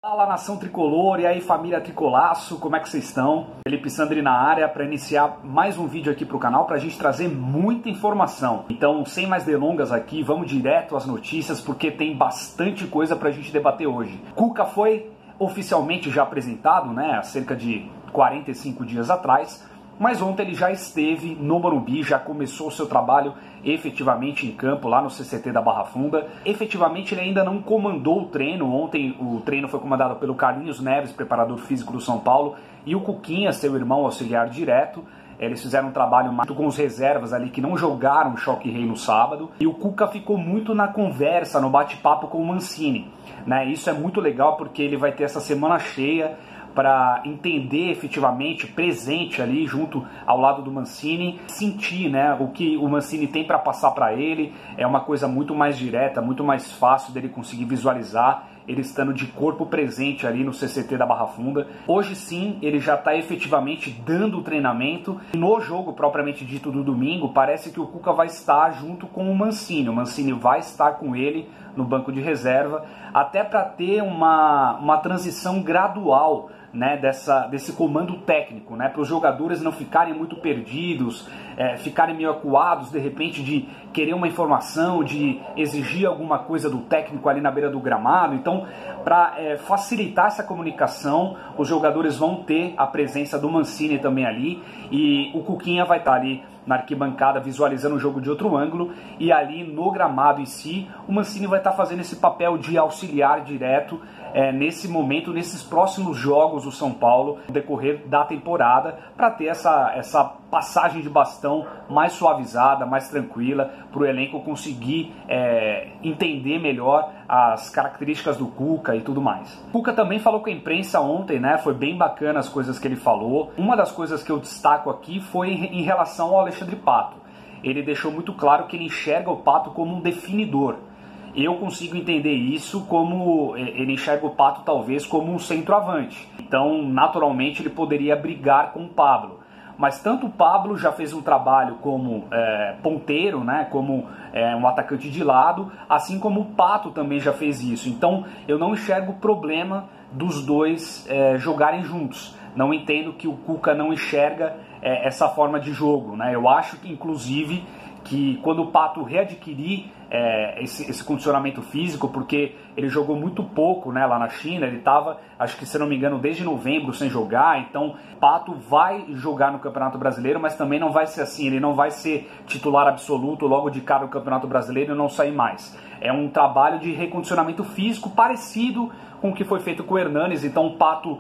Fala, nação tricolor, e aí família tricolaço, como é que vocês estão? Felipe Sandri na área para iniciar mais um vídeo aqui para o canal para a gente trazer muita informação. Então, sem mais delongas aqui, vamos direto às notícias porque tem bastante coisa para a gente debater hoje. Cuca foi oficialmente já apresentado, né, há cerca de 45 dias atrás, mas ontem ele já esteve no Morumbi, já começou o seu trabalho efetivamente em campo, lá no CCT da Barra Funda. Efetivamente ele ainda não comandou o treino. Ontem o treino foi comandado pelo Carlinhos Neves, preparador físico do São Paulo, e o Cuquinha, seu irmão auxiliar direto. Eles fizeram um trabalho muito com os reservas ali que não jogaram Choque Rei no sábado. E o Cuca ficou muito na conversa, no bate-papo com o Mancini, né? Isso é muito legal porque ele vai ter essa semana cheia para entender efetivamente, presente ali junto ao lado do Mancini, sentir, né, o que o Mancini tem para passar para ele. É uma coisa muito mais direta, muito mais fácil dele conseguir visualizar, ele estando de corpo presente ali no CCT da Barra Funda. Hoje sim, ele já está efetivamente dando o treinamento. No jogo propriamente dito do domingo, parece que o Cuca vai estar junto com o Mancini vai estar com ele no banco de reserva, até para ter uma transição gradual, né, desse comando técnico, né, para os jogadores não ficarem muito perdidos, ficarem meio acuados de repente de querer uma informação, de exigir alguma coisa do técnico ali na beira do gramado. Então, para facilitar essa comunicação, os jogadores vão ter a presença do Mancini também ali, e o Cuquinha vai estar ali na arquibancada visualizando o jogo de outro ângulo, e ali no gramado em si, o Mancini vai estar fazendo esse papel de auxiliar direto nesse momento, nesses próximos jogos do São Paulo, no decorrer da temporada, para ter essa passagem de bastão mais suavizada, mais tranquila, para o elenco conseguir entender melhor as características do Cuca e tudo mais. O Cuca também falou com a imprensa ontem, né? Foi bem bacana as coisas que ele falou. Uma das coisas que eu destaco aqui foi em relação ao Alexandre Pato. Ele deixou muito claro que ele enxerga o Pato como um definidor. Eu consigo entender isso como ele enxerga o Pato talvez como um centroavante. Então, naturalmente, ele poderia brigar com o Pablo. Mas tanto o Pablo já fez um trabalho como ponteiro, né, como um atacante de lado, assim como o Pato também já fez isso. Então, eu não enxergo problema dos dois jogarem juntos. Não entendo que o Cuca não enxerga essa forma de jogo, né? Eu acho que, inclusive, que quando o Pato readquirir esse condicionamento físico, porque ele jogou muito pouco, né, lá na China, ele estava, acho que se não me engano, desde novembro sem jogar. Então Pato vai jogar no Campeonato Brasileiro, mas também não vai ser assim, ele não vai ser titular absoluto logo de cara no Campeonato Brasileiro e não sair mais. É um trabalho de recondicionamento físico parecido com o que foi feito com o Hernanes. Então o Pato,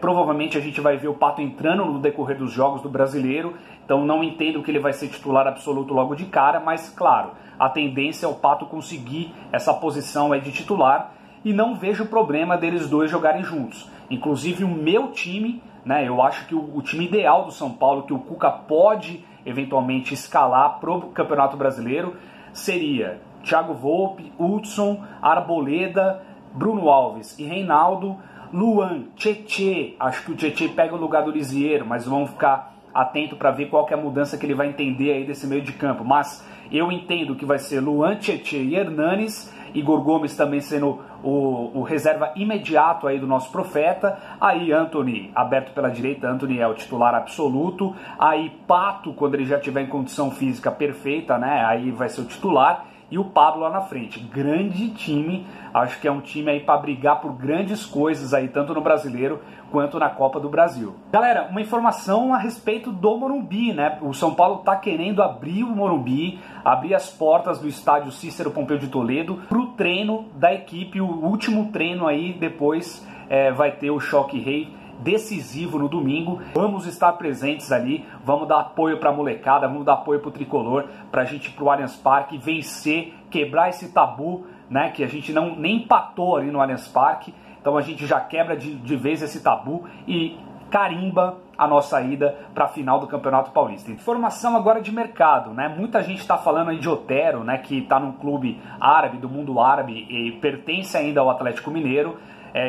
provavelmente a gente vai ver o Pato entrando no decorrer dos jogos do Brasileiro. Então não entendo que ele vai ser titular absoluto logo de cara, mas claro, a tendência é o Pato conseguir essa posição aí de titular, e não vejo problema deles dois jogarem juntos. Inclusive o meu time, né, eu acho que o time ideal do São Paulo, que o Cuca pode eventualmente escalar para o Campeonato Brasileiro, seria Thiago Volpi, Hudson, Arboleda, Bruno Alves e Reinaldo, Luan, Tietê. Acho que o Tietê pega o lugar do Lisieiro, mas vamos ficar atento para ver qual que é a mudança que ele vai entender aí desse meio de campo. Mas eu entendo que vai ser Luan, Tietê e Hernanes, Igor Gomes também sendo o reserva imediato aí do nosso profeta. Aí Antony aberto pela direita, Antony é o titular absoluto. Aí Pato, quando ele já tiver em condição física perfeita, né, aí vai ser o titular. E o Pablo lá na frente. Grande time, acho que é um time aí para brigar por grandes coisas aí, tanto no Brasileiro quanto na Copa do Brasil. Galera, uma informação a respeito do Morumbi, né? O São Paulo tá querendo abrir o Morumbi, abrir as portas do estádio Cícero Pompeu de Toledo pro treino da equipe. O último treino aí, depois vai ter o Choque Rei decisivo no domingo. Vamos estar presentes ali, vamos dar apoio para a molecada, vamos dar apoio para o tricolor, para a gente ir para o Allianz Parque, vencer, quebrar esse tabu, né, que a gente nem empatou ali no Allianz Parque. Então a gente já quebra de vez esse tabu e carimba a nossa ida para a final do Campeonato Paulista. Informação agora de mercado, né? Muita gente está falando aí de Otero, né, que está num clube árabe, do mundo árabe, e pertence ainda ao Atlético Mineiro.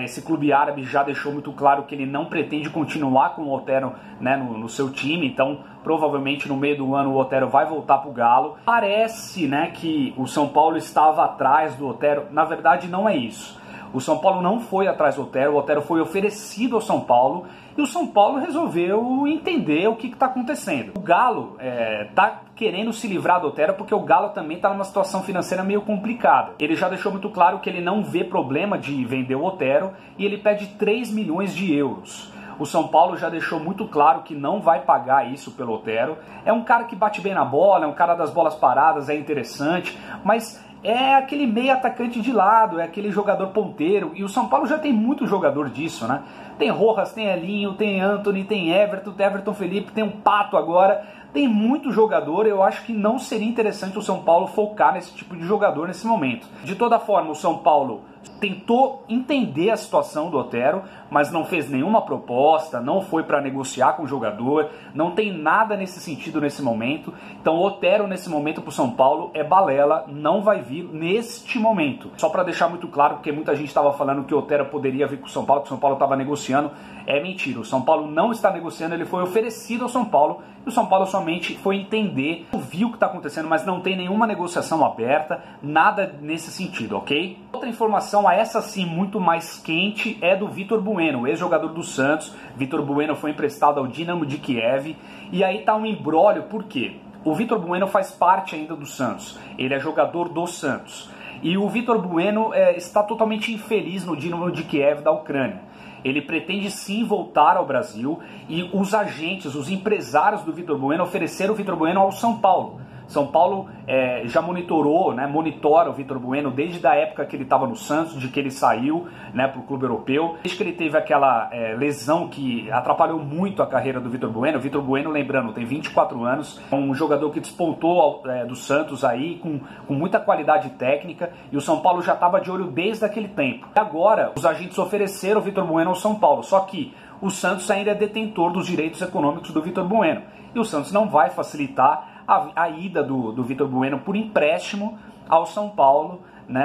Esse clube árabe já deixou muito claro que ele não pretende continuar com o Otero, né, no seu time. Então provavelmente no meio do ano o Otero vai voltar para o Galo. Parece, né, que o São Paulo estava atrás do Otero. Na verdade não é isso. O São Paulo não foi atrás do Otero, o Otero foi oferecido ao São Paulo e o São Paulo resolveu entender o que está acontecendo. O Galo está querendo se livrar do Otero porque o Galo também está numa situação financeira meio complicada. Ele já deixou muito claro que ele não vê problema de vender o Otero e ele pede 3 milhões de euros. O São Paulo já deixou muito claro que não vai pagar isso pelo Otero. É um cara que bate bem na bola, é um cara das bolas paradas, é interessante, mas é aquele meio atacante de lado, é aquele jogador ponteiro, e o São Paulo já tem muito jogador disso, né? Tem Rojas, tem Elinho, tem Antony, tem Everton Felipe, tem um Pato agora, tem muito jogador. Eu acho que não seria interessante o São Paulo focar nesse tipo de jogador nesse momento. De toda forma, o São Paulo tentou entender a situação do Otero, mas não fez nenhuma proposta, não foi para negociar com o jogador, não tem nada nesse sentido nesse momento. Então o Otero nesse momento para o São Paulo é balela, não vai vir neste momento. Só para deixar muito claro, porque muita gente estava falando que o Otero poderia vir para o São Paulo, que o São Paulo estava negociando. É mentira, o São Paulo não está negociando, ele foi oferecido ao São Paulo e o São Paulo somente foi entender, viu o que está acontecendo, mas não tem nenhuma negociação aberta, nada nesse sentido, ok? Outra informação, essa sim muito mais quente, é do Vitor Bueno, ex-jogador do Santos. Vitor Bueno foi emprestado ao Dinamo de Kiev e aí tá um imbróglio, por quê? O Vitor Bueno faz parte ainda do Santos, ele é jogador do Santos. E o Vitor Bueno está totalmente infeliz no Dinamo de Kiev da Ucrânia. Ele pretende sim voltar ao Brasil e os agentes, os empresários do Vitor Bueno ofereceram o Vitor Bueno ao São Paulo. São Paulo já monitorou, monitora o Vitor Bueno desde a época que ele estava no Santos, de que ele saiu para o clube europeu. Desde que ele teve aquela lesão que atrapalhou muito a carreira do Vitor Bueno. O Vitor Bueno, lembrando, tem 24 anos, é um jogador que despontou do Santos aí com muita qualidade técnica, e o São Paulo já estava de olho desde aquele tempo. E agora os agentes ofereceram o Vitor Bueno ao São Paulo, só que o Santos ainda é detentor dos direitos econômicos do Vitor Bueno, e o Santos não vai facilitar a ida do Vitor Bueno por empréstimo ao São Paulo,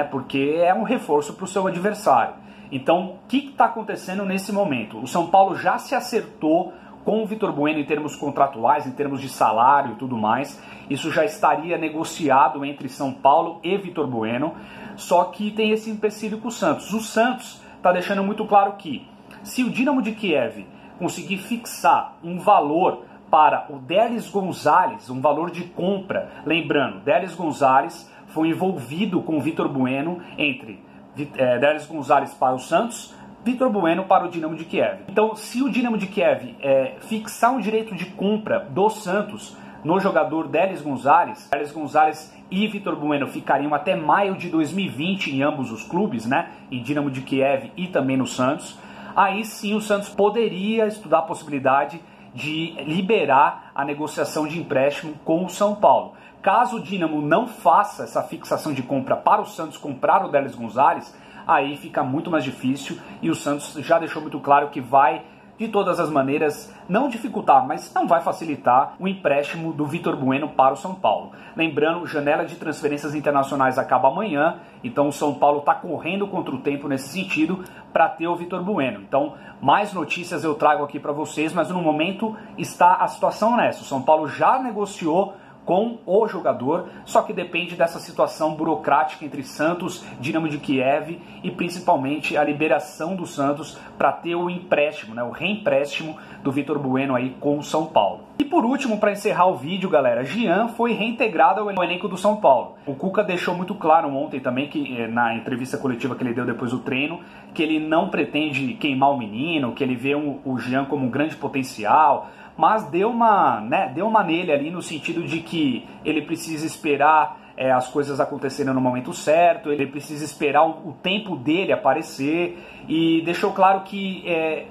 porque é um reforço para o seu adversário. Então, o que está acontecendo nesse momento? O São Paulo já se acertou com o Vitor Bueno em termos contratuais, em termos de salário e tudo mais. Isso já estaria negociado entre São Paulo e Vitor Bueno, só que tem esse empecilho com o Santos. O Santos está deixando muito claro que, se o Dinamo de Kiev conseguir fixar um valor para o Derlis Gonzalez, um valor de compra, lembrando, Derlis Gonzalez foi envolvido com o Vitor Bueno, entre Derlis Gonzalez para o Santos, Vitor Bueno para o Dinamo de Kiev. Então, se o Dinamo de Kiev fixar um direito de compra do Santos no jogador Derlis Gonzalez e Vitor Bueno ficariam até maio de 2020 em ambos os clubes, em Dinamo de Kiev e também no Santos, aí sim o Santos poderia estudar a possibilidade de liberar a negociação de empréstimo com o São Paulo. Caso o Dinamo não faça essa fixação de compra para o Santos comprar o Derlis Gonzalez, aí fica muito mais difícil, e o Santos já deixou muito claro que vai, de todas as maneiras, não dificultar, mas não vai facilitar o empréstimo do Vitor Bueno para o São Paulo. Lembrando, janela de transferências internacionais acaba amanhã, então o São Paulo está correndo contra o tempo nesse sentido para ter o Vitor Bueno. Então, mais notícias eu trago aqui para vocês, mas no momento está a situação nessa. O São Paulo já negociou com o jogador, só que depende dessa situação burocrática entre Santos, Dinamo de Kiev e principalmente a liberação do Santos para ter o empréstimo, o reempréstimo do Vitor Bueno aí com o São Paulo. E por último, para encerrar o vídeo, galera, Jean foi reintegrado ao elenco do São Paulo. O Cuca deixou muito claro ontem também, que na entrevista coletiva que ele deu depois do treino, que ele não pretende queimar o menino, que ele vê o Jean como um grande potencial, mas deu uma nele ali no sentido de que ele precisa esperar as coisas acontecerem no momento certo, ele precisa esperar o tempo dele aparecer, e deixou claro que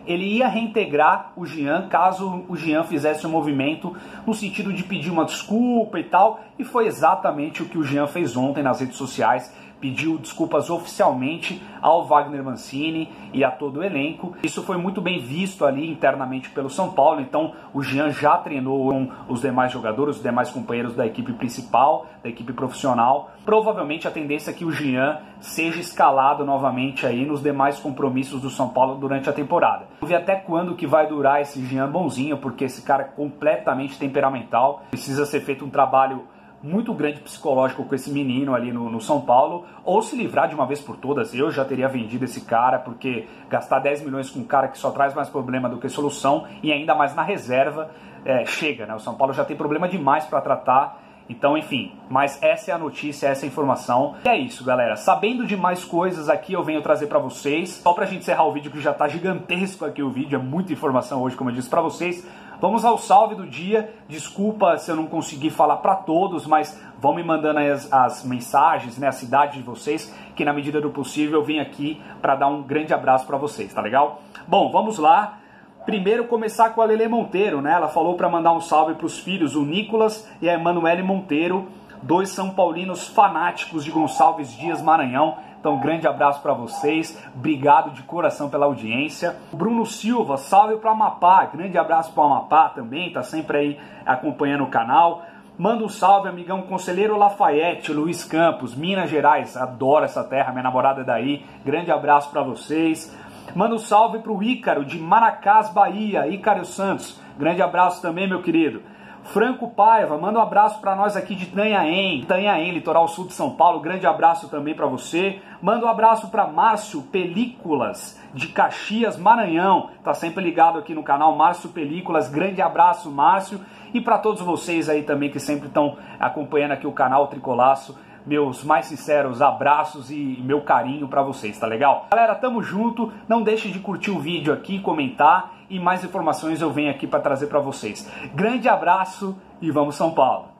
ele ia reintegrar o Jean caso o Jean fizesse um movimento no sentido de pedir uma desculpa e tal, e foi exatamente o que o Jean fez ontem nas redes sociais. Pediu desculpas oficialmente ao Wagner Mancini e a todo o elenco. Isso foi muito bem visto ali internamente pelo São Paulo, então o Jean já treinou com os demais jogadores, os demais companheiros da equipe principal, da equipe profissional. Provavelmente a tendência é que o Jean seja escalado novamente aí nos demais compromissos do São Paulo durante a temporada. Vamos ver até quando que vai durar esse Jean bonzinho, porque esse cara é completamente temperamental. Precisa ser feito um trabalho muito grande psicológico com esse menino ali no São Paulo, ou se livrar de uma vez por todas. Eu já teria vendido esse cara, porque gastar 10 milhões com um cara que só traz mais problema do que solução, e ainda mais na reserva, chega, né? O São Paulo já tem problema demais para tratar. Então, enfim, mas essa é a notícia, essa é a informação. E é isso, galera. Sabendo de mais coisas aqui, eu venho trazer pra vocês. Só pra gente encerrar o vídeo, que já tá gigantesco aqui o vídeo, é muita informação hoje, como eu disse pra vocês. Vamos ao salve do dia. Desculpa se eu não consegui falar pra todos, mas vão me mandando aí as mensagens, né, a cidade de vocês, que na medida do possível eu vim aqui pra dar um grande abraço pra vocês, tá legal? Bom, vamos lá. Primeiro começar com a Lelê Monteiro, né? Ela falou para mandar um salve para os filhos, o Nicolas e a Emanuele Monteiro, 2 São Paulinos fanáticos de Gonçalves Dias, Maranhão. Então, grande abraço para vocês, obrigado de coração pela audiência. O Bruno Silva, salve para Amapá, grande abraço para Amapá também, tá sempre aí acompanhando o canal. Manda um salve, amigão Conselheiro Lafayette, Luiz Campos, Minas Gerais, adoro essa terra, minha namorada é daí, grande abraço para vocês. Manda um salve pro Ícaro, de Maracás, Bahia, Ícaro Santos. Grande abraço também, meu querido. Franco Paiva, manda um abraço para nós aqui de Itanhaém, litoral sul de São Paulo. Grande abraço também para você. Manda um abraço para Márcio Películas, de Caxias, Maranhão. Tá sempre ligado aqui no canal, Márcio Películas. Grande abraço, Márcio. E para todos vocês aí também que sempre estão acompanhando aqui o canal Tricolaço. Meus mais sinceros abraços e meu carinho pra vocês, tá legal? Galera, tamo junto, não deixe de curtir o vídeo aqui, comentar, e mais informações eu venho aqui pra trazer pra vocês. Grande abraço e vamos São Paulo!